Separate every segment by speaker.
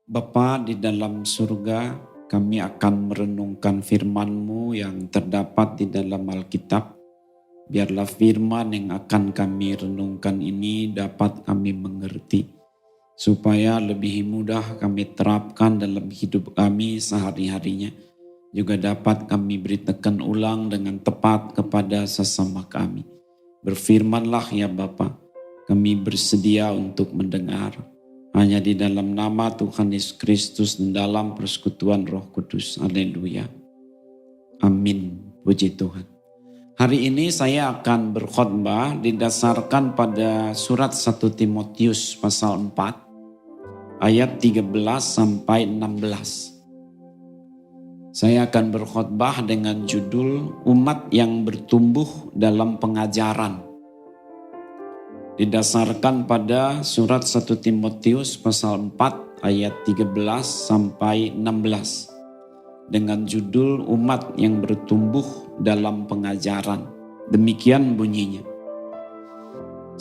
Speaker 1: Bapa di dalam surga, kami akan merenungkan firman-Mu yang terdapat di dalam Alkitab. Biarlah firman yang akan kami renungkan ini dapat kami mengerti, supaya lebih mudah kami terapkan dalam hidup kami sehari-harinya. Juga dapat kami beritakan ulang dengan tepat kepada sesama kami. Berfirmanlah ya Bapa, kami bersedia untuk mendengar. Hanya di dalam nama Tuhan Yesus Kristus dan dalam persekutuan Roh Kudus. Haleluya. Amin. Puji Tuhan. Hari ini saya akan berkhotbah didasarkan pada surat 1 Timotius pasal 4 ayat 13 sampai 16. Saya akan berkhotbah dengan judul Umat yang Bertumbuh dalam Pengajaran. Didasarkan pada surat 1 Timotius pasal 4 ayat 13 sampai 16 dengan judul Umat yang Bertumbuh dalam Pengajaran. Demikian bunyinya.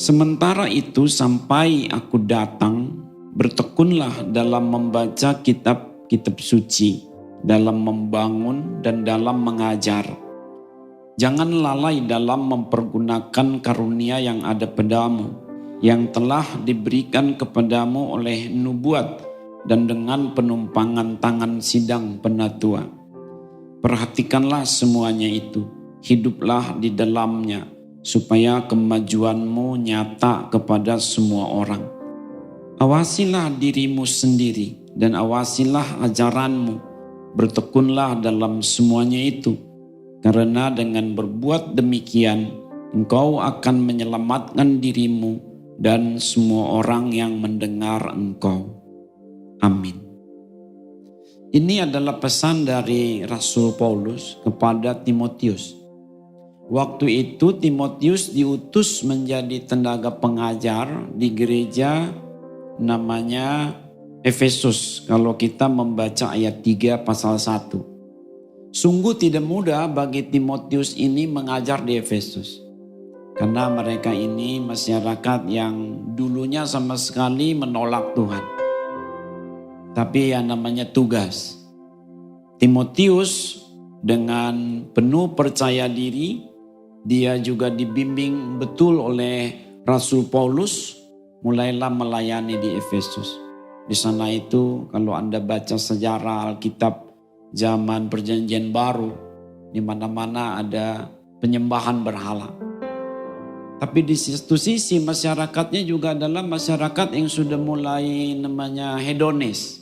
Speaker 1: Sementara itu sampai aku datang, bertekunlah dalam membaca kitab-kitab suci, dalam membangun dan dalam mengajar. Jangan lalai dalam mempergunakan karunia yang ada padamu, yang telah diberikan kepadamu oleh nubuat dan dengan penumpangan tangan sidang penatua. Perhatikanlah semuanya itu, hiduplah di dalamnya, supaya kemajuanmu nyata kepada semua orang. Awasilah dirimu sendiri dan awasilah ajaranmu, bertekunlah dalam semuanya itu. Karena dengan berbuat demikian, engkau akan menyelamatkan dirimu dan semua orang yang mendengar engkau. Amin. Ini adalah pesan dari Rasul Paulus kepada Timotius. Waktu itu Timotius diutus menjadi tenaga pengajar di gereja namanya Efesus. Kalau kita membaca ayat 3 pasal 1. Sungguh tidak mudah bagi Timotius ini mengajar di Efesus. Karena mereka ini masyarakat yang dulunya sama sekali menolak Tuhan. Tapi yang namanya tugas. Timotius dengan penuh percaya diri, dia juga dibimbing betul oleh Rasul Paulus, mulailah melayani di Efesus. Di sana itu kalau Anda baca sejarah Alkitab, zaman perjanjian baru, di mana-mana ada penyembahan berhala. Tapi di satu sisi masyarakatnya juga adalah masyarakat yang sudah mulai namanya hedonis.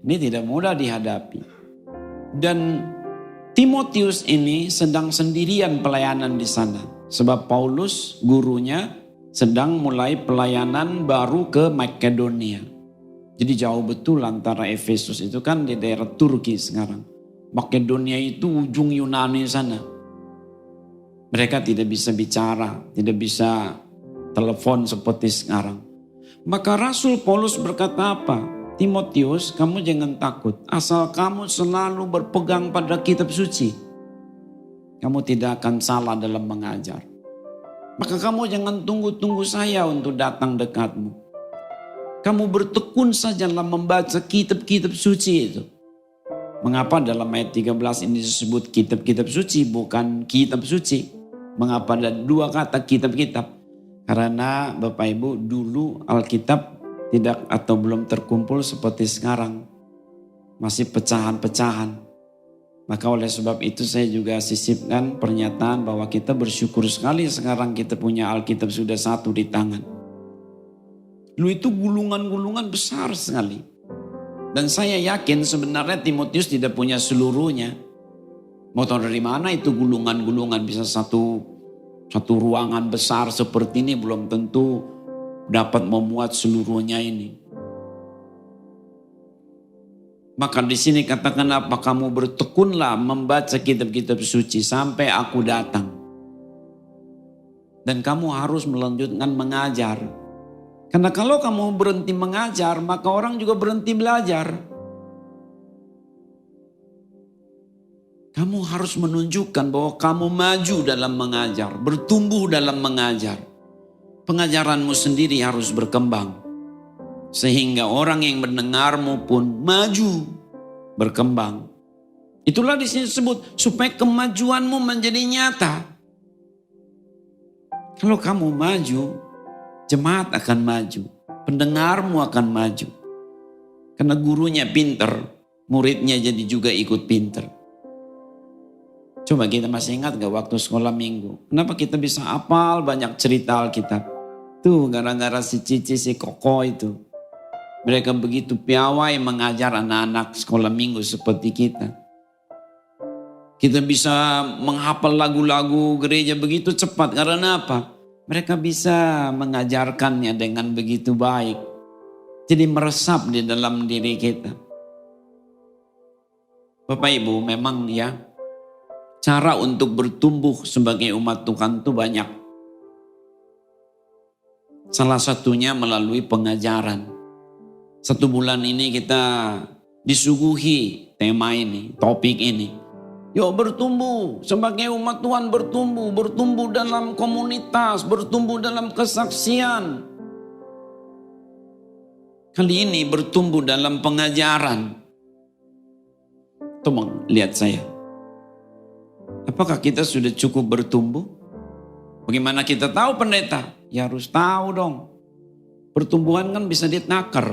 Speaker 1: Ini tidak mudah dihadapi. Dan Timotius ini sedang sendirian pelayanan di sana. Sebab Paulus gurunya sedang mulai pelayanan baru ke Makedonia. Jadi jauh betul antara Efesus itu kan di daerah Turki sekarang. Makedonia itu ujung Yunani sana. Mereka tidak bisa bicara, tidak bisa telepon seperti sekarang. Maka Rasul Paulus berkata apa? Timotius, kamu jangan takut. Asal kamu selalu berpegang pada kitab suci, kamu tidak akan salah dalam mengajar. Maka kamu jangan tunggu-tunggu saya untuk datang dekatmu. Kamu bertekun sajalah membaca kitab-kitab suci itu. Mengapa dalam ayat 13 ini disebut kitab-kitab suci bukan kitab suci? Mengapa ada dua kata kitab-kitab? Karena Bapak Ibu dulu Alkitab tidak atau belum terkumpul seperti sekarang. Masih pecahan-pecahan. Maka oleh sebab itu saya juga sisipkan pernyataan bahwa kita bersyukur sekali sekarang kita punya Alkitab sudah satu di tangan. Dulu itu gulungan-gulungan besar sekali. Dan saya yakin sebenarnya Timotius tidak punya seluruhnya. Mau tahu dari mana itu gulungan-gulungan bisa satu ruangan besar seperti ini belum tentu dapat memuat seluruhnya ini. Maka di sini katakan apa? Kamu bertekunlah membaca kitab-kitab suci sampai aku datang. Dan kamu harus melanjutkan mengajar. Karena kalau kamu berhenti mengajar, maka orang juga berhenti belajar. Kamu harus menunjukkan bahwa kamu maju dalam mengajar, bertumbuh dalam mengajar. Pengajaranmu sendiri harus berkembang. Sehingga orang yang mendengarmu pun maju, berkembang. Itulah di sini disebut supaya kemajuanmu menjadi nyata. Kalau kamu maju, jemaat akan maju, pendengarmu akan maju. Karena gurunya pinter, muridnya jadi juga ikut pinter. Coba kita masih ingat gak waktu sekolah minggu? Kenapa kita bisa hafal banyak cerita Alkitab? Tuh gara-gara si Cici, si Koko itu. Mereka begitu piawai mengajar anak-anak sekolah minggu seperti kita. Kita bisa menghafal lagu-lagu gereja begitu cepat. Karena apa? Mereka bisa mengajarkannya dengan begitu baik. Jadi meresap di dalam diri kita. Bapak Ibu memang ya, cara untuk bertumbuh sebagai umat Tuhan itu banyak. Salah satunya melalui pengajaran. 1 bulan ini kita disuguhi tema ini, topik ini. Yuk bertumbuh sebagai umat Tuhan, bertumbuh dalam komunitas, bertumbuh dalam kesaksian. Kali ini bertumbuh dalam pengajaran. Tolong lihat saya. Apakah kita sudah cukup bertumbuh? Bagaimana kita tahu pendeta? Ya harus tahu dong. Pertumbuhan kan bisa ditakar.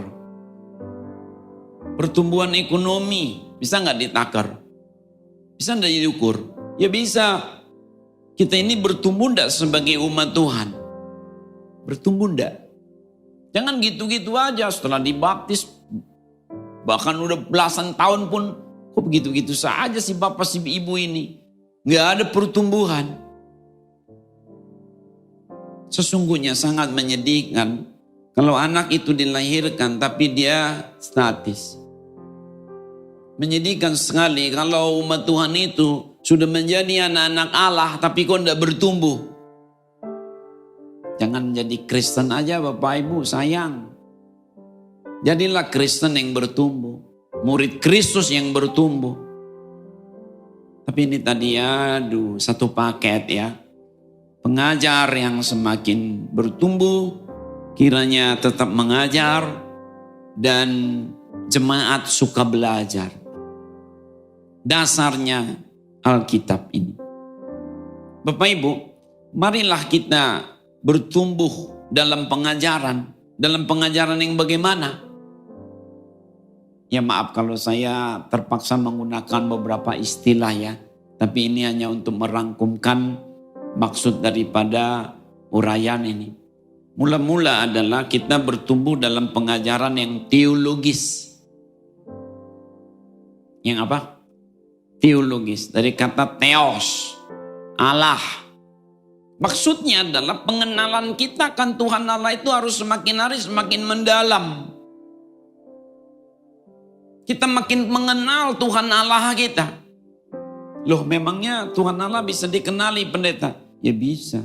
Speaker 1: Pertumbuhan ekonomi bisa nggak ditakar? Bisa nggak diukur? Ya bisa. Kita ini bertumbuh nggak sebagai umat Tuhan? Bertumbuh nggak? Jangan gitu-gitu aja setelah dibaptis. Bahkan udah belasan tahun pun kok begitu-gitu saja si bapak si ibu ini. Nggak ada pertumbuhan. Sesungguhnya sangat menyedihkan kalau anak itu dilahirkan tapi dia statis. Menyedihkan sekali kalau umat Tuhan itu sudah menjadi anak-anak Allah tapi kok tidak bertumbuh. Jangan jadi Kristen aja Bapak Ibu, sayang. Jadilah Kristen yang bertumbuh. Murid Kristus yang bertumbuh. Tapi ini tadi aduh satu paket ya. Pengajar yang semakin bertumbuh, kiranya tetap mengajar dan jemaat suka belajar. Dasarnya Alkitab ini. Bapak Ibu, marilah kita bertumbuh dalam pengajaran. Dalam pengajaran yang bagaimana? Ya maaf kalau saya terpaksa menggunakan beberapa istilah ya. Tapi ini hanya untuk merangkumkan maksud daripada uraian ini. Mula-mula adalah kita bertumbuh dalam pengajaran yang teologis. Yang apa? Teologis. Dari kata theos, Allah. Maksudnya adalah pengenalan kita akan Tuhan Allah itu harus semakin hari semakin mendalam. Kita makin mengenal Tuhan Allah kita. Loh memangnya Tuhan Allah bisa dikenali pendeta? Ya bisa.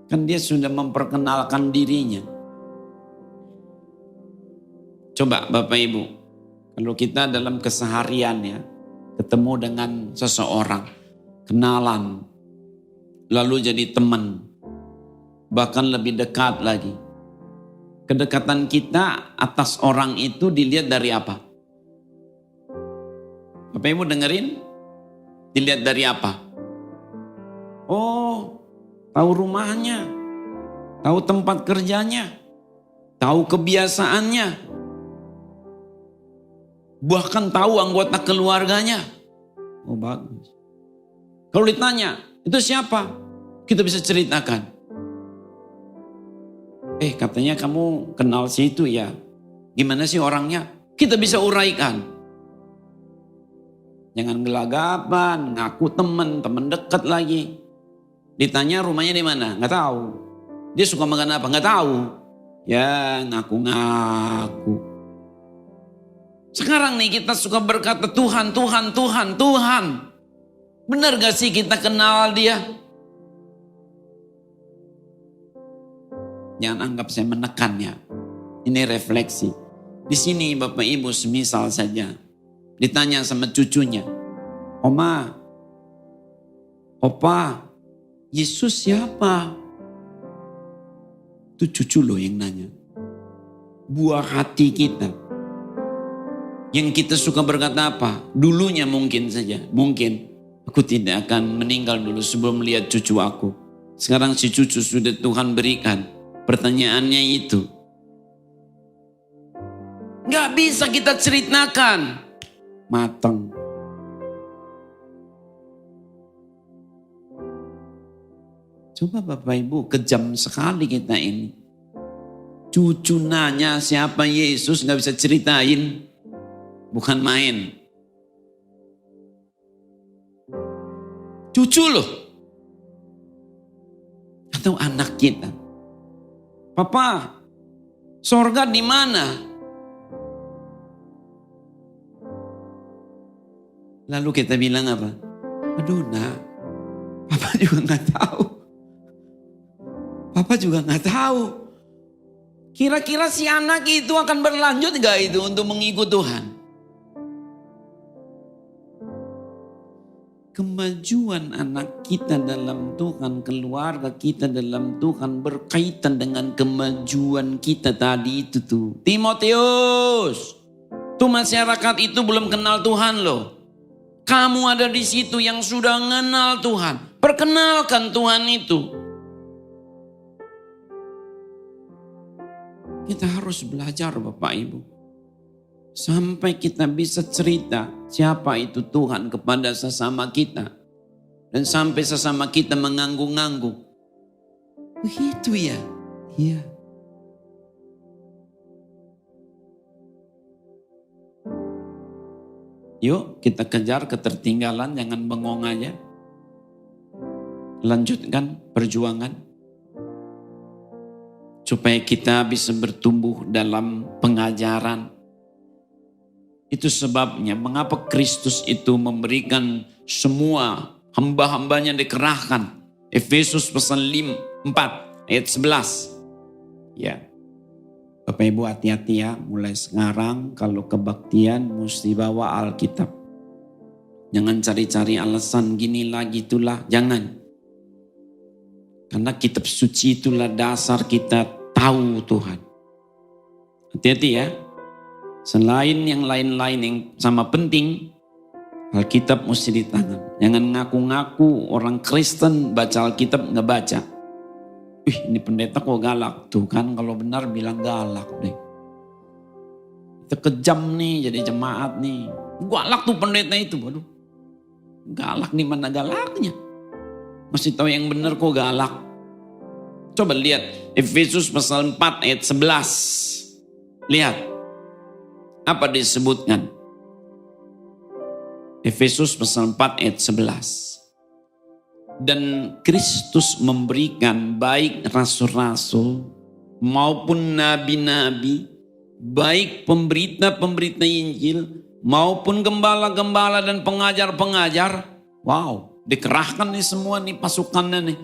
Speaker 1: Kan dia sudah memperkenalkan dirinya. Coba Bapak Ibu, kalau kita dalam keseharian ya, ketemu dengan seseorang, kenalan, lalu jadi teman, bahkan lebih dekat lagi. Kedekatan kita atas orang itu dilihat dari apa? Bapak Ibu dengerin? Dilihat dari apa? Oh, tahu rumahnya, tahu tempat kerjanya, tahu kebiasaannya, bahkan tahu anggota keluarganya. Oh bagus. Kalau ditanya, itu siapa? Kita bisa ceritakan. Katanya kamu kenal si itu ya. Gimana sih orangnya? Kita bisa uraikan. Jangan gelagapan, ngaku teman dekat lagi. Ditanya rumahnya di mana? Nggak tahu. Dia suka makan apa? Nggak tahu. Ya ngaku-ngaku. Sekarang nih kita suka berkata Tuhan. Benar gak sih kita kenal dia? Jangan anggap saya menekannya. Ini refleksi. Di sini Bapak Ibu semisal saja. Ditanya sama cucunya. Oma, Opa, Yesus siapa? Itu cucu loh yang nanya. buah hati kita. Yang kita suka berkata apa? Dulunya mungkin saja, mungkin aku tidak akan meninggal dulu sebelum melihat cucu aku. Sekarang si cucu sudah Tuhan berikan. Pertanyaannya itu, gak bisa kita ceritakan matang. Coba Bapak Ibu, kejam sekali kita ini. Cucu nanya siapa Yesus gak bisa ceritain. Bukan main. Cucu loh. Atau anak kita. Papa, sorga di mana? Lalu kita bilang apa? Aduh nak, Papa juga gak tahu. Papa juga gak tahu. Kira-kira si anak itu akan berlanjut gak itu untuk mengikut Tuhan? Kemajuan anak kita dalam Tuhan, keluarga kita dalam Tuhan berkaitan dengan kemajuan kita tadi itu tuh. Timotius, tuh masyarakat itu belum kenal Tuhan loh. Kamu ada di situ yang sudah mengenal Tuhan. Perkenalkan Tuhan itu. Kita harus belajar Bapak Ibu. Sampai kita bisa cerita siapa itu Tuhan kepada sesama kita. Dan sampai sesama kita mengangguk-angguk. Begitu ya? Iya. Yuk kita kejar ketertinggalan, jangan bengong aja. Lanjutkan perjuangan. Supaya kita bisa bertumbuh dalam pengajaran. Itu sebabnya mengapa Kristus itu memberikan semua hamba-hambanya dikerahkan. Efesus pasal 4 ayat 11. Ya. Bapak Ibu hati-hati ya, mulai sekarang kalau kebaktian mesti bawa Alkitab. Jangan cari-cari alasan gini lagi itulah, jangan. Karena kitab suci itulah dasar kita tahu Tuhan. Hati-hati ya. Selain yang lain-lain yang sama penting, Alkitab mesti di tangan. Jangan ngaku-ngaku orang Kristen baca Alkitab nggak baca. Ini pendeta kok galak. Tuh kan kalau benar bilang galak deh. Itu kejam nih jadi jemaat nih. Galak tuh pendeta itu. Waduh. Galak nih mana galaknya. Masih tahu yang benar kok galak. Coba lihat Efesus pasal 4 ayat 11. Lihat. Apa disebutkan? Efesus pasal 4 ayat 11. Dan Kristus memberikan baik rasul-rasul maupun nabi-nabi, baik pemberita-pemberita Injil maupun gembala-gembala dan pengajar-pengajar. Wow, dikerahkan nih semua nih pasukannya nih.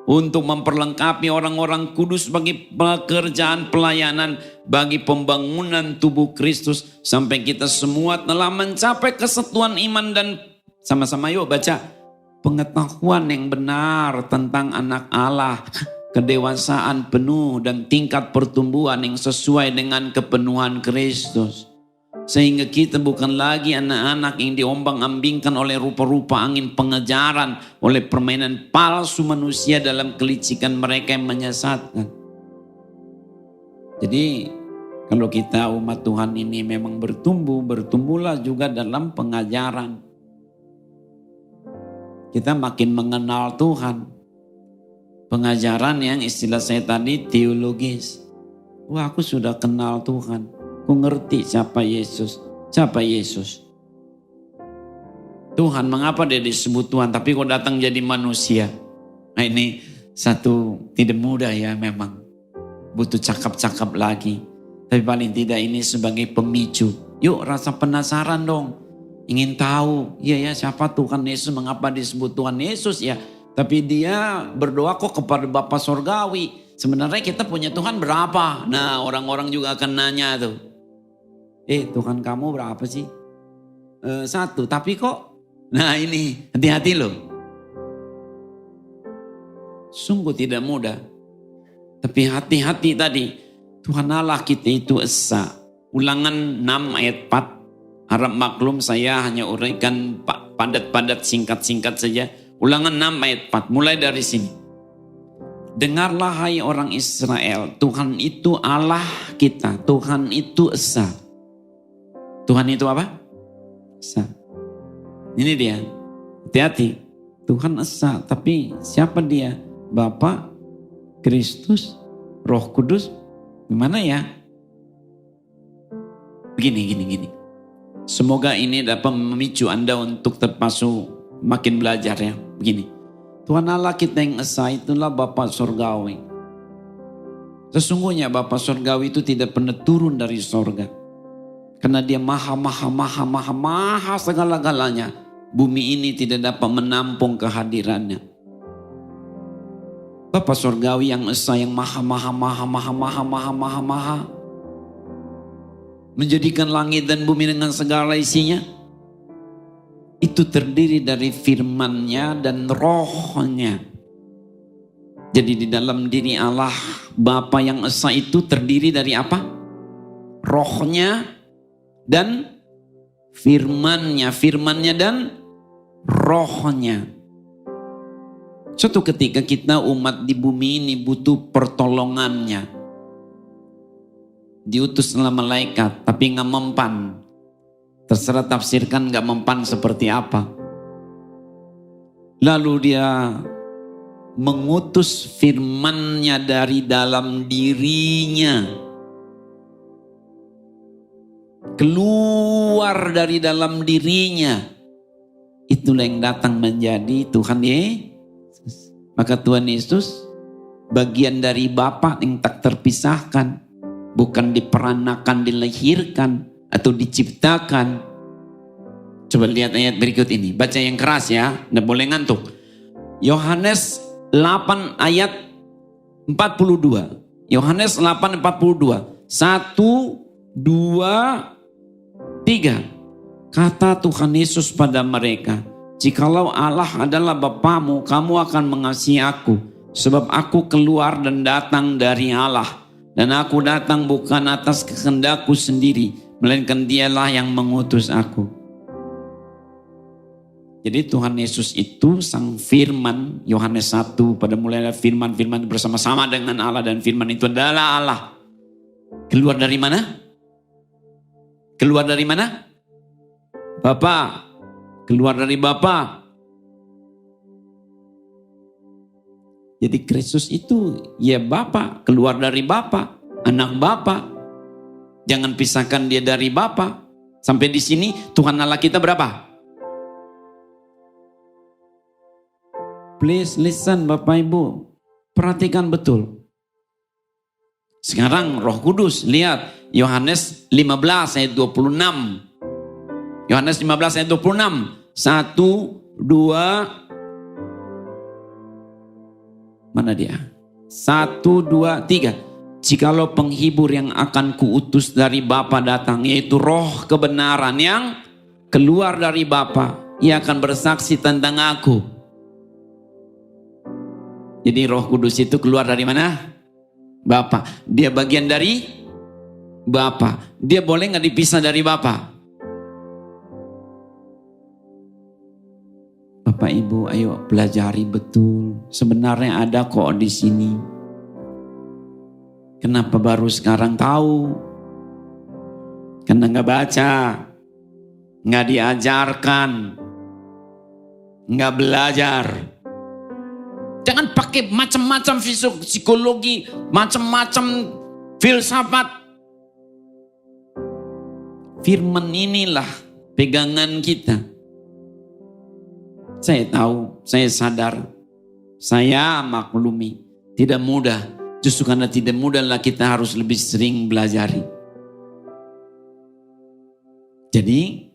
Speaker 1: Untuk memperlengkapi orang-orang kudus bagi pekerjaan pelayanan, bagi pembangunan tubuh Kristus. Sampai kita semua telah mencapai kesatuan iman dan sama-sama yuk baca. Pengetahuan yang benar tentang anak Allah. Kedewasaan penuh dan tingkat pertumbuhan yang sesuai dengan kepenuhan Kristus. Sehingga kita bukan lagi anak-anak yang diombang-ambingkan oleh rupa-rupa angin pengejaran, oleh permainan palsu manusia dalam kelicikan mereka yang menyesatkan. Jadi kalau kita umat Tuhan ini memang bertumbuh, bertumbuhlah juga dalam pengajaran. Kita makin mengenal Tuhan. Pengajaran yang istilah saya tadi teologis. Wah, aku sudah kenal Tuhan. Aku ngerti siapa Yesus. Siapa Yesus? Tuhan, mengapa dia disebut Tuhan tapi kok datang jadi manusia? Nah ini satu tidak mudah ya memang. Butuh cakap-cakap lagi. Tapi paling tidak ini sebagai pemicu. Yuk rasa penasaran dong. Ingin tahu. Iya ya siapa Tuhan Yesus, mengapa disebut Tuhan Yesus ya. Tapi dia berdoa kok kepada Bapa Sorgawi. Sebenarnya kita punya Tuhan berapa? Nah orang-orang juga akan nanya tuh. Tuhan kamu berapa sih? 1, tapi kok? Nah ini hati-hati loh. Sungguh tidak mudah. Tapi hati-hati tadi. Tuhan Allah kita itu esa. Ulangan 6 ayat 4. Harap maklum saya hanya uraikan padat-padat singkat-singkat saja. Ulangan 6 ayat 4. Mulai dari sini. Dengarlah hai orang Israel. Tuhan itu Allah kita. Tuhan itu esa. Tuhan itu apa? Esa. Ini dia. Hati-hati. Tuhan esa. Tapi siapa dia? Bapa, Kristus, Roh Kudus. Gimana ya? Begini. Semoga ini dapat memicu Anda untuk terpasu makin belajar ya. Begini. Tuhan Allah kita yang esa itulah Bapa Surgawi. Sesungguhnya Bapa Surgawi itu tidak pernah turun dari sorga. Karena dia maha segala-galanya. Bumi ini tidak dapat menampung kehadirannya. Bapa Surgawi yang esa yang maha menjadikan langit dan bumi dengan segala isinya. Itu terdiri dari firman-Nya dan roh-Nya. Jadi di dalam diri Allah Bapa yang esa itu terdiri dari apa? Roh-Nya dan firman-Nya. Firman-Nya dan roh-Nya. Suatu ketika kita umat di bumi ini butuh pertolongannya. Diutuslah malaikat tapi gak mempan. Terserah tafsirkan gak mempan seperti apa. Lalu dia mengutus firman-Nya dari dalam dirinya. Keluar dari dalam dirinya. Itulah yang datang menjadi Tuhan Yesus. Maka Tuhan Yesus bagian dari Bapa yang tak terpisahkan. Bukan diperanakan, dilahirkan atau diciptakan. Coba lihat ayat berikut ini. Baca yang keras ya, nggak boleh ngantuk. Yohanes 8 ayat 42. Yohanes 8 42. 1, 2, 3. Kata Tuhan Yesus pada mereka, jikalau Allah adalah Bapamu, kamu akan mengasihi aku. Sebab aku keluar dan datang dari Allah. Dan aku datang bukan atas kehendakku sendiri, melainkan Dialah yang mengutus aku. Jadi Tuhan Yesus itu sang firman. Yohanes 1 pada mulanya firman bersama-sama dengan Allah. Dan firman itu adalah Allah. Keluar dari mana? Keluar dari mana? Bapa. Keluar dari Bapa. Jadi Kristus itu ya Bapa, keluar dari Bapa, anak Bapa. Jangan pisahkan dia dari Bapa. Sampai di sini Tuhan Allah kita berapa? Please listen Bapak Ibu. Perhatikan betul. Sekarang Roh Kudus, lihat Yohanes 15 ayat 26. Yohanes 15 ayat 26. 1, 2, mana dia? 1, 2, 3. Jikalau penghibur yang akan kuutus dari Bapa datang, yaitu roh kebenaran yang keluar dari Bapa, ia akan bersaksi tentang aku. Jadi Roh Kudus itu keluar dari mana? Bapa. Dia bagian dari Bapa. Dia boleh gak dipisah dari Bapa? Bapak Ibu, ayo pelajari betul. Sebenarnya ada kok di sini. Kenapa baru sekarang tahu? Karena nggak baca, nggak diajarkan, nggak belajar. Jangan pakai macam-macam psikologi, macam-macam filsafat. Firman inilah pegangan kita. Saya tahu, saya sadar, saya maklumi, tidak mudah. Justru karena tidak mudahlah kita harus lebih sering belajari. Jadi,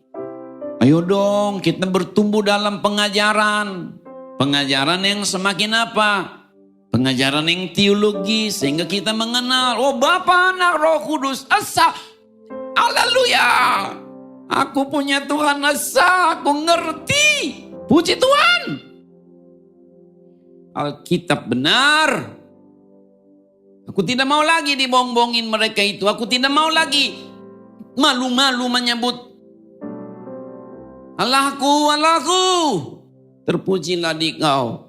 Speaker 1: ayo dong kita bertumbuh dalam pengajaran. Pengajaran yang semakin apa? Pengajaran yang teologi, sehingga kita mengenal, oh Bapa, Anak, Roh Kudus, esa. Haleluya. Aku punya Tuhan esa, aku ngerti. Puji Tuhan. Alkitab benar. Aku tidak mau lagi dibohong-bohongin mereka itu. Aku tidak mau lagi malu-malu menyebut Allahku, Allahku. Terpujilah Dikau.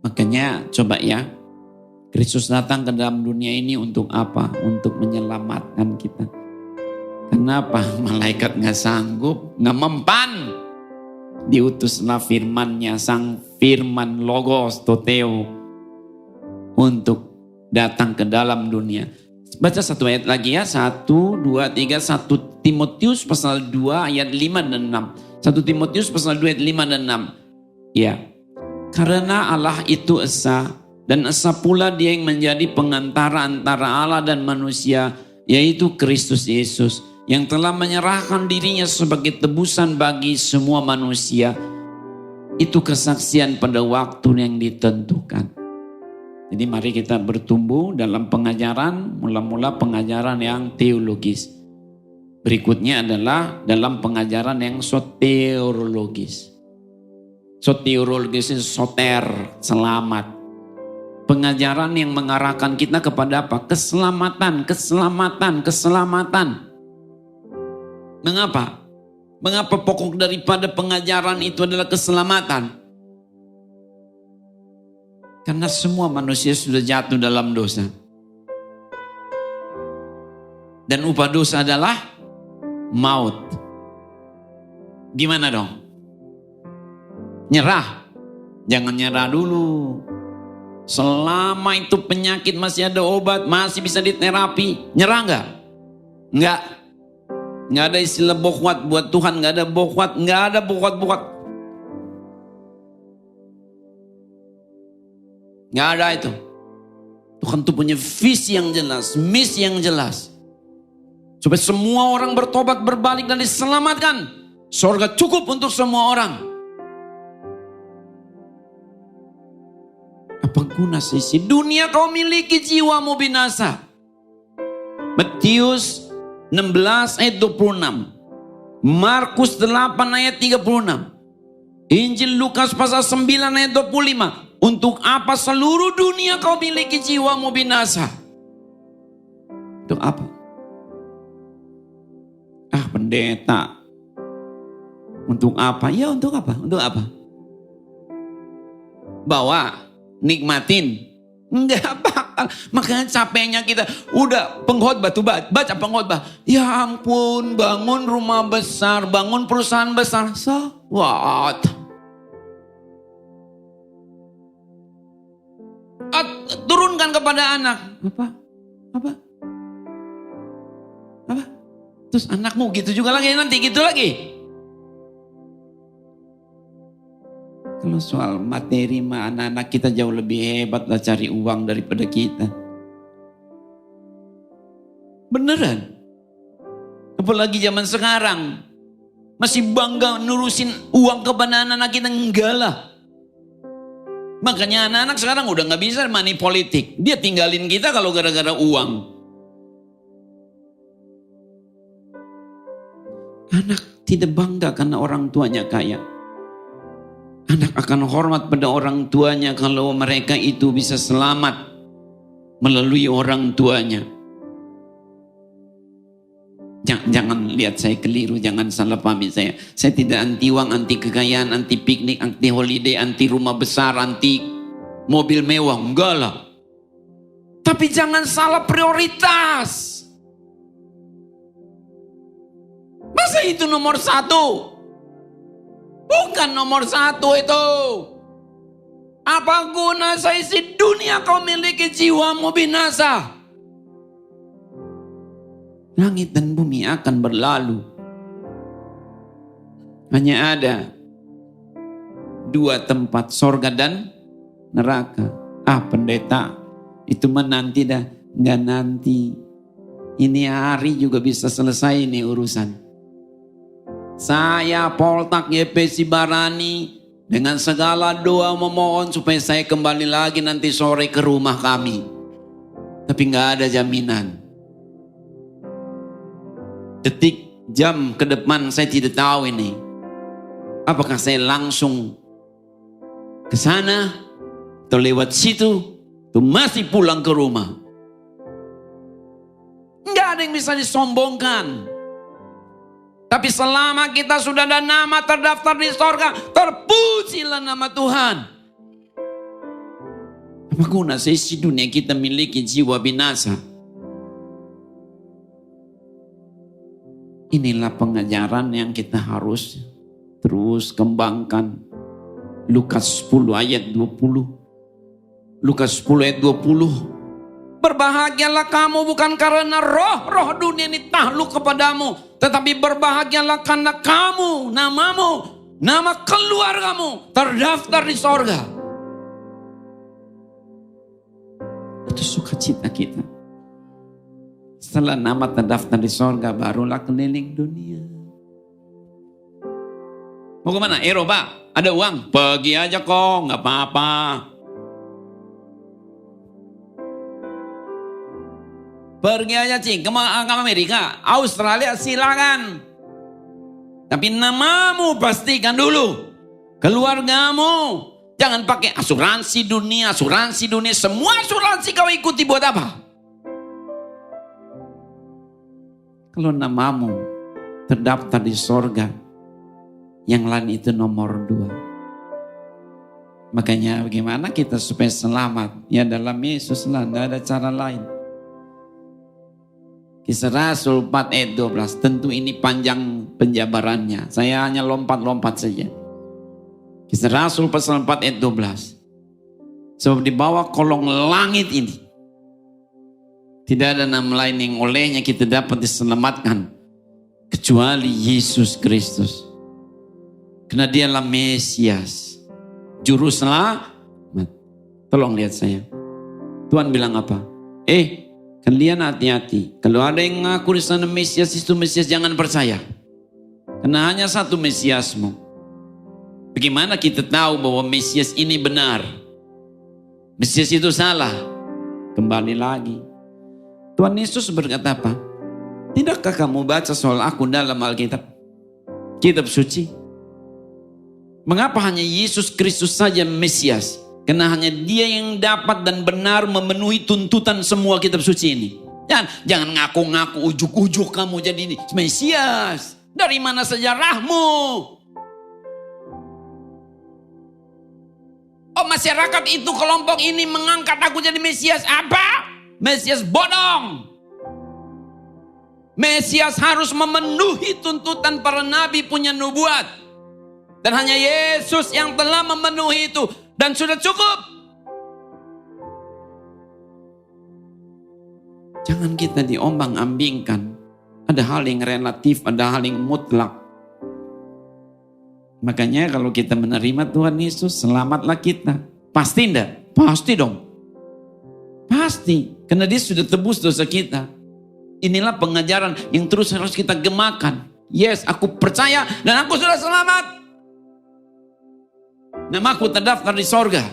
Speaker 1: Makanya coba ya, Kristus datang ke dalam dunia ini untuk apa? Untuk menyelamatkan kita. Kenapa? Malaikat gak sanggup, gak mempan. Diutuslah firman-Nya, sang firman Logos, Toteo, untuk datang ke dalam dunia. Baca satu ayat lagi ya, 1, 2, 3, 1 Timotius pasal 2 ayat 5 dan 6. 1 Timotius pasal 2 ayat 5 dan 6. Ya, karena Allah itu esa, dan esa pula Dia yang menjadi pengantara antara Allah dan manusia, yaitu Kristus Yesus, yang telah menyerahkan dirinya sebagai tebusan bagi semua manusia. Itu kesaksian pada waktu yang ditentukan. Jadi mari kita bertumbuh dalam pengajaran, mula-mula pengajaran yang teologis. Berikutnya adalah dalam pengajaran yang soteriologis. Soteriologis itu soter, selamat. Pengajaran yang mengarahkan kita kepada apa? Keselamatan, keselamatan, keselamatan. Mengapa? Mengapa pokok daripada pengajaran itu adalah keselamatan? Karena semua manusia sudah jatuh dalam dosa. Dan upah dosa adalah maut. Gimana dong? Nyerah? Jangan nyerah dulu. Selama itu penyakit masih ada obat, masih bisa diterapi. Nyerah enggak? Enggak. Enggak ada istilah bohwat buat Tuhan, enggak ada bohwat, enggak ada bohwat-bohwat. Enggak ada itu. Tuhan tuh punya visi yang jelas, misi yang jelas. Supaya semua orang bertobat, berbalik dan diselamatkan. Surga cukup untuk semua orang. Apa guna sisi dunia kau miliki jiwamu binasa? Matius 16 ayat 26. Markus 8 ayat 36. Injil Lukas pasal 9 ayat 25. Untuk apa seluruh dunia kau miliki jiwamu binasa? Untuk apa? Ah pendeta. Untuk apa? Ya untuk apa? Untuk apa? Bawa. Nikmatin. Enggak bakal. Makanya capeknya kita. Udah pengkhotbah tuh baca pengkhotbah. Ya ampun, bangun rumah besar, bangun perusahaan besar. So what? Turunkan kepada anak. Apa? Terus anakmu gitu juga lagi nanti, gitu lagi. Kalau soal materi mah anak-anak kita jauh lebih hebat lah cari uang daripada kita. Beneran. Apalagi zaman sekarang. Masih bangga nurusin uang kepada anak-anak kita, enggak lah. Makanya anak-anak sekarang udah gak bisa money politik. Dia tinggalin kita kalau gara-gara uang. Anak tidak bangga karena orang tuanya kaya. Anak akan hormat pada orang tuanya kalau mereka itu bisa selamat melalui orang tuanya. Jangan lihat saya keliru, jangan salah pahami saya. Saya tidak anti uang, anti kekayaan, anti piknik, anti holiday, anti rumah besar, anti mobil mewah. Enggak lah. Tapi jangan salah prioritas. Masa itu nomor satu? Bukan nomor satu itu. Apa guna seisi dunia kau miliki jiwamu binasa? Langit dan bumi akan berlalu. Hanya ada dua tempat, sorga dan neraka. Ah pendeta, itu mah nanti dah. Enggak nanti. Ini hari juga bisa selesai nih urusan. Saya Poltak YP Sibarani dengan segala doa memohon supaya saya kembali lagi nanti sore ke rumah kami. Tapi gak ada jaminan. Detik, jam ke depan saya tidak tahu ini. Apakah saya langsung ke sana atau lewat situ, tuh masih pulang ke rumah. Nggak ada yang bisa disombongkan. Tapi selama kita sudah ada nama terdaftar di sorga, terpujilah nama Tuhan. Apa guna seisi dunia kita miliki jiwa binasa? Inilah pengajaran yang kita harus terus kembangkan. Lukas 10 ayat 20. Lukas 10 ayat 20. Berbahagialah kamu bukan karena roh dunia ini takluk kepadamu. Tetapi berbahagialah karena kamu, namamu, nama keluargamu terdaftar di sorga. Itu sukacita kita. Setelah nama terdaftar di sorga, barulah keliling dunia. Mau kemana? Eropa, ada uang? Pergi aja kok, gak apa-apa. Pergi aja Cing, ke Amerika, Australia silakan. Tapi namamu pastikan dulu. Keluargamu. Jangan pakai asuransi dunia. Semua asuransi kau ikuti buat apa? Kalau namamu terdaftar di sorga, yang lain itu nomor 2. Makanya bagaimana kita supaya selamat? Ya dalam Yesus lah, tidak ada cara lain. Kisah Rasul 4 ayat 12. Tentu ini panjang penjabarannya. Saya hanya lompat-lompat saja. Kisah Rasul pasal 4 ayat 12. Sebab di bawah kolong langit ini tidak ada nama lain yang olehnya kita dapat diselamatkan kecuali Yesus Kristus. Karena dialah Mesias, juru selamat. Tolong lihat saya. Tuhan bilang apa? Kalian hati-hati. Kalau ada yang ngaku di sana Mesias itu Mesias, jangan percaya. Karena hanya satu Mesiasmu. Bagaimana kita tahu bahwa Mesias ini benar? Mesias itu salah. Kembali lagi. Tuhan Yesus berkata apa? Tidakkah kamu baca soal aku dalam Alkitab? Kitab suci. Mengapa hanya Yesus Kristus saja Mesias? Karena hanya dia yang dapat dan benar memenuhi tuntutan semua kitab suci ini. Jangan ngaku-ngaku ujuk-ujuk kamu jadi Mesias. Dari mana sejarahmu? Oh, masyarakat itu, kelompok ini mengangkat aku jadi Mesias. Apa? Mesias bodong. Mesias harus memenuhi tuntutan para nabi punya nubuat. Dan hanya Yesus yang telah memenuhi itu. Dan sudah cukup. Jangan kita diombang-ambingkan. Ada hal yang relatif, ada hal yang mutlak. Makanya kalau kita menerima Tuhan Yesus, selamatlah kita. Pasti enggak? Pasti dong. Pasti. Karena dia sudah tebus dosa kita. Inilah pengajaran yang terus harus kita gemakan. Yes, aku percaya dan aku sudah selamat. Namaku terdaftar di sorga.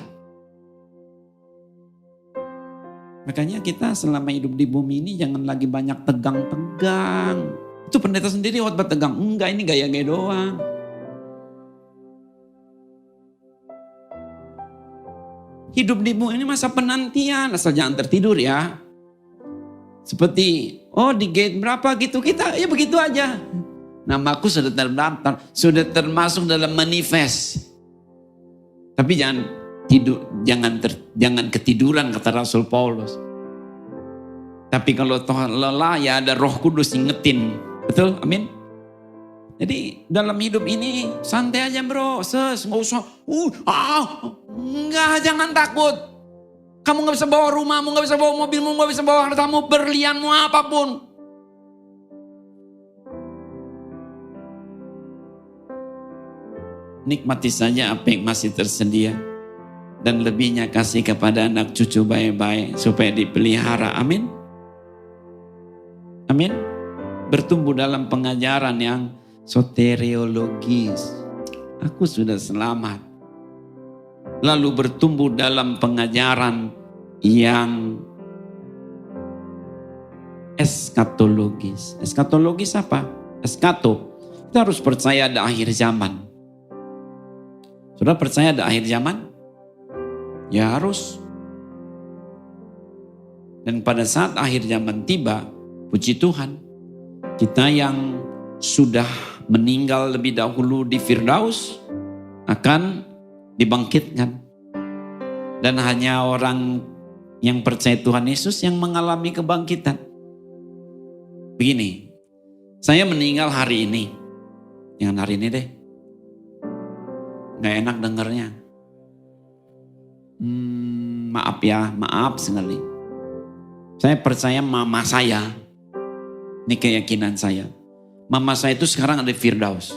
Speaker 1: Makanya kita selama hidup di bumi ini jangan lagi banyak tegang-tegang. Itu pendeta sendiri khotbah tegang. Enggak, ini gaya-gaya doang. Hidup di bumi ini masa penantian. Asal jangan tertidur ya. Seperti, di gate berapa gitu. Kita ya begitu aja. Namaku sudah terdaftar. Sudah termasuk dalam manifest. Tapi jangan ketiduran, kata Rasul Paulus. Tapi kalau Tuhan lelah, ya ada Roh Kudus ingetin. Betul? Amin. Jadi dalam hidup ini santai aja bro. Nggak usah. Enggak, jangan takut. Kamu nggak bisa bawa rumahmu, nggak bisa bawa mobilmu, nggak bisa bawa hartamu, berlianmu, apapun. Nikmati saja apa yang masih tersedia. Dan lebihnya kasih kepada anak cucu baik-baik. Supaya dipelihara. Amin. Amin. Bertumbuh dalam pengajaran yang soteriologis. Aku sudah selamat. Lalu bertumbuh dalam pengajaran yang eskatologis. Eskatologis apa? Eskato. Kita harus percaya ada akhir zaman. Sudah percaya ada akhir zaman? Ya harus. Dan pada saat akhir zaman tiba, puji Tuhan, kita yang sudah meninggal lebih dahulu di Firdaus akan dibangkitkan. Dan hanya orang yang percaya Tuhan Yesus yang mengalami kebangkitan. Begini, saya meninggal hari ini. Jangan hari ini deh. Gak enak dengarnya. Maaf ya, maaf sekali. Saya percaya mama saya. Ini keyakinan saya. Mama saya itu sekarang ada di Firdaus.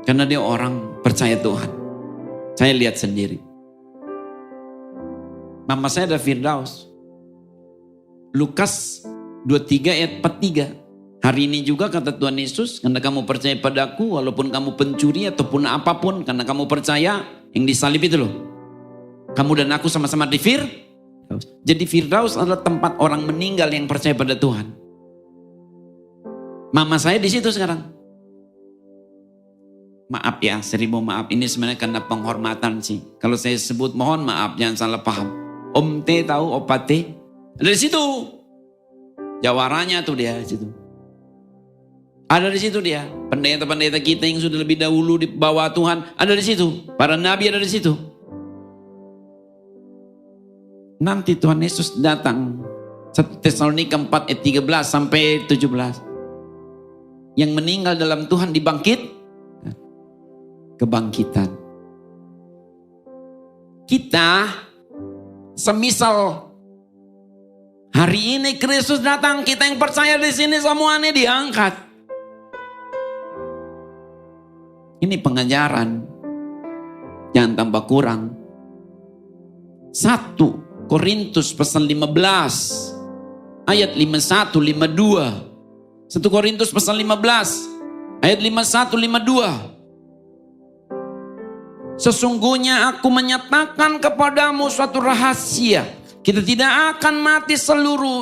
Speaker 1: Karena dia orang percaya Tuhan. Saya lihat sendiri. Mama saya ada Firdaus. Lukas 23 ayat 43. Hari ini juga kata Tuhan Yesus, karena kamu percaya padaku, walaupun kamu pencuri ataupun apapun, karena kamu percaya yang disalib itu loh. Kamu dan aku sama-sama di Firdaus. Jadi Firdaus adalah tempat orang meninggal yang percaya pada Tuhan. Mama saya di situ sekarang. Maaf ya, 1000 maaf. Ini sebenarnya karena penghormatan sih. Kalau saya sebut mohon maaf, jangan salah paham. Om T tahu Opa T? Ada di situ. Jawaranya tuh dia di situ. Ada di situ dia. Pendeta-pendeta kita yang sudah lebih dahulu di bawah Tuhan ada di situ. Para nabi ada di situ. Nanti Tuhan Yesus datang. 1 Tesalonika 4 ayat 13 sampai 17. Yang meninggal dalam Tuhan kebangkitan. Kita semisal hari ini Kristus datang, kita yang percaya di sini semuanya diangkat. Ini pengajaran. Jangan tambah kurang. 1 Korintus pasal 15 ayat 51 52. 1 Korintus pasal 15 ayat 51 52. Sesungguhnya aku menyatakan kepadamu suatu rahasia. Kita tidak akan mati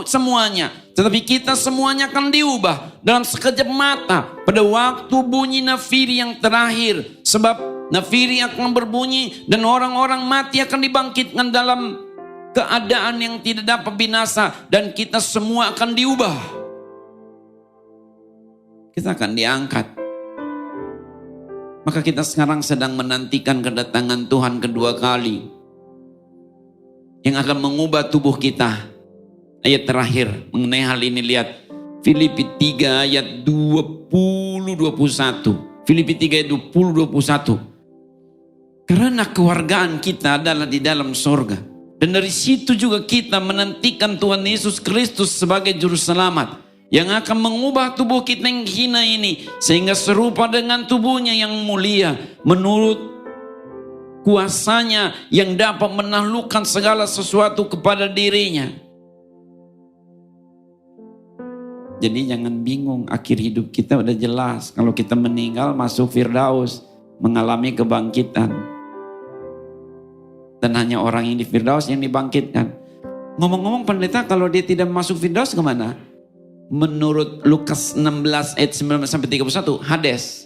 Speaker 1: semuanya. Tetapi kita semuanya akan diubah dalam sekejap mata. Pada waktu bunyi nafiri yang terakhir. Sebab nafiri akan berbunyi dan orang-orang mati akan dibangkitkan dalam keadaan yang tidak dapat binasa. Dan kita semua akan diubah. Kita akan diangkat. Maka kita sekarang sedang menantikan kedatangan Tuhan kedua kali. Yang akan mengubah tubuh kita. Ayat terakhir mengenai hal ini lihat. Filipi 3 ayat 20-21. Filipi 3 ayat 20-21. Karena kewargaan kita adalah di dalam sorga. Dan dari situ juga kita menantikan Tuhan Yesus Kristus sebagai juru selamat. Yang akan mengubah tubuh kita yang hina ini. Sehingga serupa dengan tubuhnya yang mulia. Menurut kuasanya yang dapat menaklukkan segala sesuatu kepada dirinya. Jadi jangan bingung, akhir hidup kita udah jelas. Kalau kita meninggal masuk Firdaus, mengalami kebangkitan. Dan hanya orang yang di Firdaus yang dibangkitkan. Ngomong-ngomong pendeta, kalau dia tidak masuk Firdaus kemana? Menurut Lukas 16 ayat 19-31, Hades.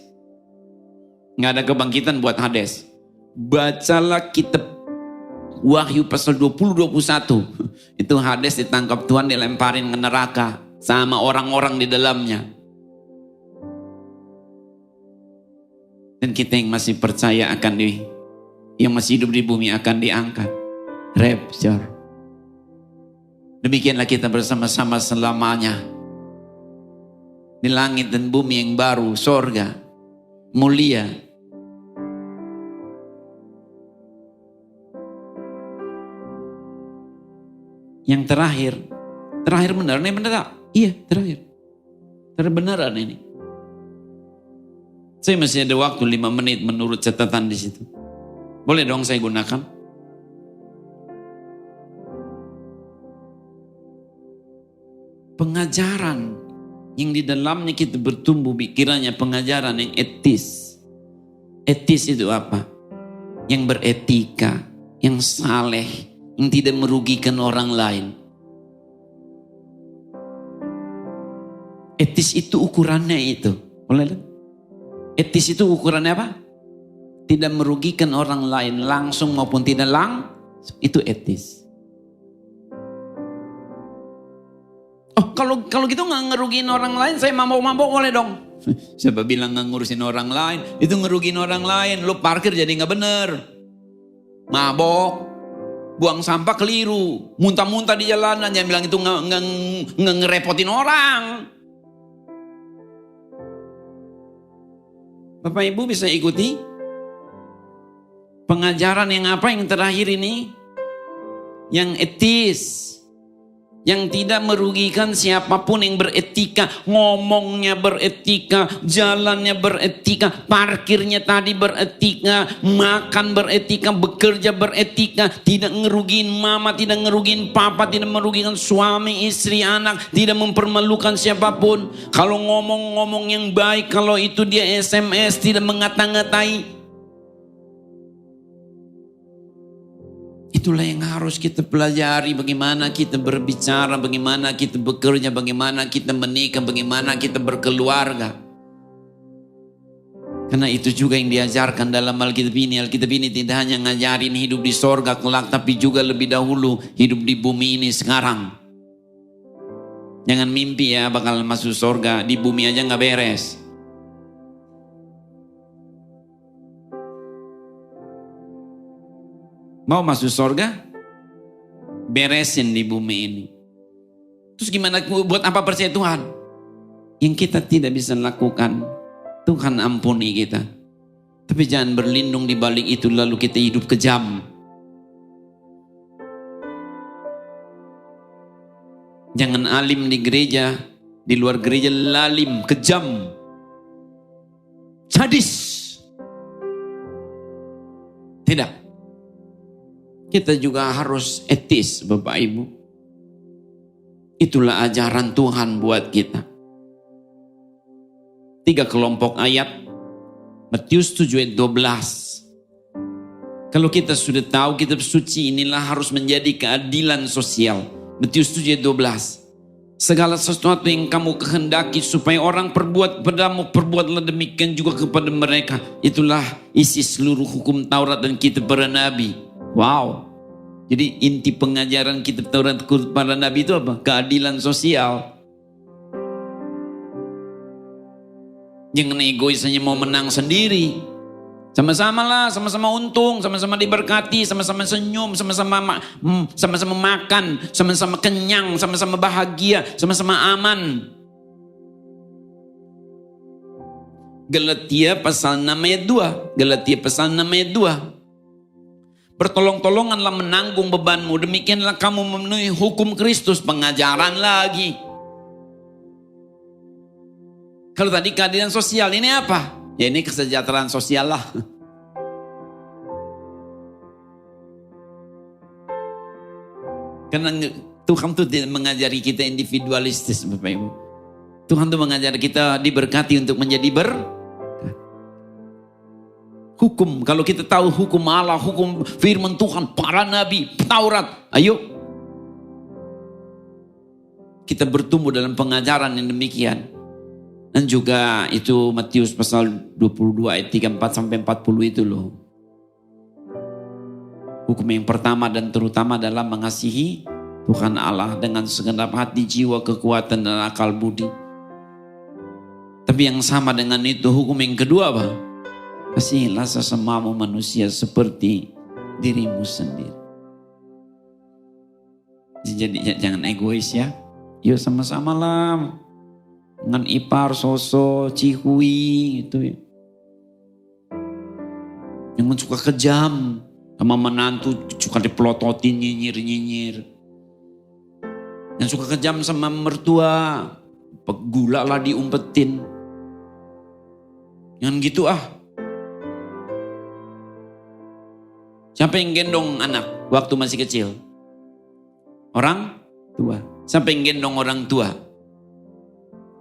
Speaker 1: Nggak ada kebangkitan buat Hades. Bacalah kitab Wahyu pasal 20-21. Itu Hades ditangkap Tuhan, dilemparin ke neraka sama orang-orang di dalamnya. Dan kita yang masih percaya yang masih hidup di bumi akan diangkat. Rapture. Demikianlah kita bersama-sama selamanya. Di langit dan bumi yang baru, sorga, mulia. Yang terakhir benar nih benar tak? Iya terakhir beneran ini. Saya masih ada waktu 5 menit menurut catatan di situ. Boleh dong saya gunakan? Pengajaran yang di dalamnya kita bertumbuh pikirannya, pengajaran yang etis. Etis itu apa? Yang beretika, yang saleh, yang tidak merugikan orang lain. Etis itu ukurannya itu. Boleh? Etis itu ukurannya apa? tidak merugikan orang lain langsung maupun tidak itu etis. Oh, kalau gitu nggak ngerugiin orang lain, saya mabok-mabok boleh dong. Siapa bilang nggak ngurusin orang lain? Itu ngerugiin orang lain. Lo parkir jadi nggak bener. Mabok, buang sampah keliru, muntah-muntah di jalanan, jangan bilang itu nggak ngerepotin orang. Bapak Ibu bisa ikuti pengajaran yang apa yang terakhir ini? Yang etis, yang tidak merugikan siapapun, yang beretika, ngomongnya beretika, jalannya beretika, parkirnya tadi beretika, makan beretika, bekerja beretika, tidak ngerugiin mama, tidak ngerugiin papa, tidak merugikan suami, istri, anak, tidak mempermalukan siapapun. Kalau ngomong-ngomong yang baik, kalau itu dia SMS, tidak mengata-ngatai. Itulah yang harus kita pelajari, bagaimana kita berbicara, bagaimana kita bekerja, bagaimana kita menikah, bagaimana kita berkeluarga. Karena itu juga yang diajarkan dalam Alkitab ini. Alkitab ini tidak hanya ngajarin hidup di sorga kelak, tapi juga lebih dahulu hidup di bumi ini sekarang. Jangan mimpi ya bakal masuk sorga, di bumi aja gak beres. Mau masuk surga? Beresin di bumi ini. Terus gimana, buat apa percaya Tuhan? Yang kita tidak bisa lakukan, Tuhan ampuni kita. Tapi jangan berlindung di balik itu lalu kita hidup kejam. Jangan alim di gereja, di luar gereja lalim, kejam, sadis. Tidak. Kita juga harus etis, Bapak Ibu. Itulah ajaran Tuhan buat kita. 3 kelompok ayat. Matius 7 ayat 12. Kalau kita sudah tahu kitab suci inilah harus menjadi keadilan sosial. Matius 7 ayat 12. Segala sesuatu yang kamu kehendaki supaya orang perbuat padamu, perbuatlah demikian juga kepada mereka. Itulah isi seluruh hukum Taurat dan kitab para nabi. Wow. Jadi inti pengajaran kitab Taurat para nabi itu apa? Keadilan sosial. Jangan egois hanya mau menang sendiri. Sama-sama lah, sama-sama untung, sama-sama diberkati, sama-sama senyum, sama-sama makan, sama-sama kenyang, sama-sama bahagia, sama-sama aman. Galatia pasal 6 ayat 2. Galatia pasal 6 ayat 2. Bertolong-tolonganlah menanggung bebanmu, demikianlah kamu memenuhi hukum Kristus. Pengajaran lagi. Kalau tadi keadilan sosial, ini apa? Ya ini kesejahteraan sosial lah. Karena Tuhan tuh tidak mengajari kita individualistis, Bapak Ibu. Tuhan tuh mengajari kita diberkati untuk menjadi hukum. Kalau kita tahu hukum Allah, hukum firman Tuhan, para nabi, Taurat, ayo kita bertumbuh dalam pengajaran yang demikian. Dan juga itu Matius pasal 22 ayat 34 sampai 40 itu loh. Hukum yang pertama dan terutama adalah mengasihi Tuhan Allah dengan segenap hati, jiwa, kekuatan, dan akal budi. Tapi yang sama dengan itu hukum yang kedua apa? Kasihilah sesamamu manusia seperti dirimu sendiri. Jadi jangan egois ya. Yuk sama-sama lah. Dengan ipar, soso, cihui gitu ya. Jangan suka kejam. Sama menantu suka dipelototin, nyinyir-nyinyir. Yang suka kejam sama mertua. Gula lah diumpetin. Jangan gitu ah. Siapa yang gendong anak waktu masih kecil? Orang tua. Siapa yang gendong orang tua?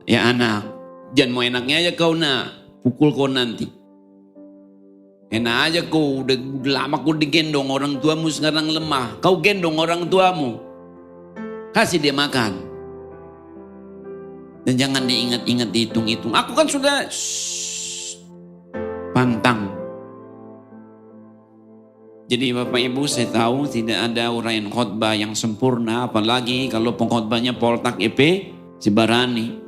Speaker 1: Ya anak. Jangan mau enaknya aja kau nak. Pukul kau nanti. Enak aja kau. Udah lama kau digendong orang tuamu sekarang lemah. Kau gendong orang tuamu. Kasih dia makan. Dan jangan diingat-ingat, dihitung-hitung. Aku kan sudah pantang. Jadi Bapak Ibu, saya tahu tidak ada uraian khotbah yang sempurna, apalagi kalau pengkhotbahnya Poltak EP Cibarani.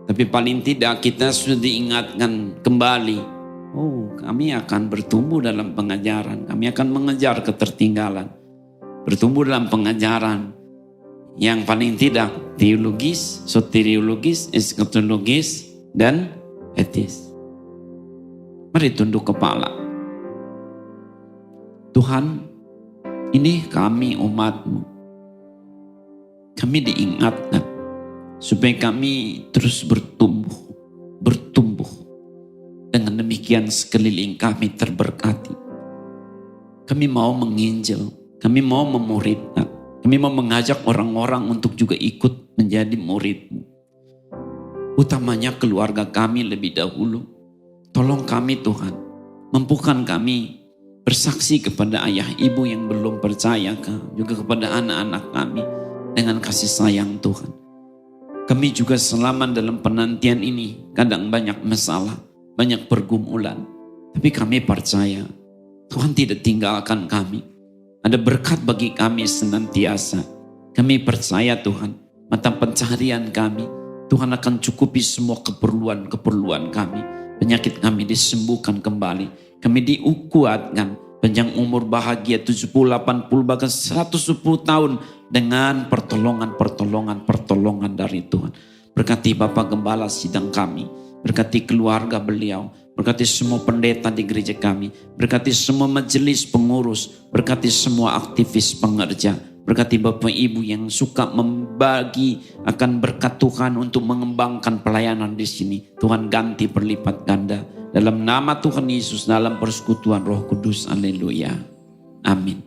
Speaker 1: Tapi paling tidak kita sudah diingatkan kembali, oh kami akan bertumbuh dalam pengajaran, kami akan mengejar ketertinggalan, bertumbuh dalam pengajaran yang paling tidak teologis, soteriologis, eskatologis, dan etis. Mari tunduk kepala. Tuhan, ini kami umat-Mu. Kami diingatkan supaya kami terus bertumbuh. Dengan demikian sekeliling kami terberkati. Kami mau menginjil, kami mau memuridkan, kami mau mengajak orang-orang untuk juga ikut menjadi murid-Mu. Utamanya keluarga kami lebih dahulu. Tolong kami Tuhan, mampukan kami bersaksi kepada ayah ibu yang belum percaya, juga kepada anak-anak kami dengan kasih sayang Tuhan. Kami juga selama dalam penantian ini kadang banyak masalah, banyak pergumulan. Tapi kami percaya Tuhan tidak tinggalkan kami. Ada berkat bagi kami senantiasa. Kami percaya Tuhan, mata pencaharian kami, Tuhan akan cukupi semua keperluan kami. Penyakit kami disembuhkan kembali. Kami dikuatkan, panjang umur bahagia 70, 80, bahkan 110 tahun dengan pertolongan dari Tuhan. Berkati Bapak Gembala sidang kami, berkati keluarga beliau, berkati semua pendeta di gereja kami, berkati semua majelis pengurus, berkati semua aktivis pengerja, berkati Bapak Ibu yang suka membagi akan berkat Tuhan untuk mengembangkan pelayanan di sini. Tuhan ganti berlipat ganda. Dalam nama Tuhan Yesus, dalam persekutuan Roh Kudus. Haleluya. Amin.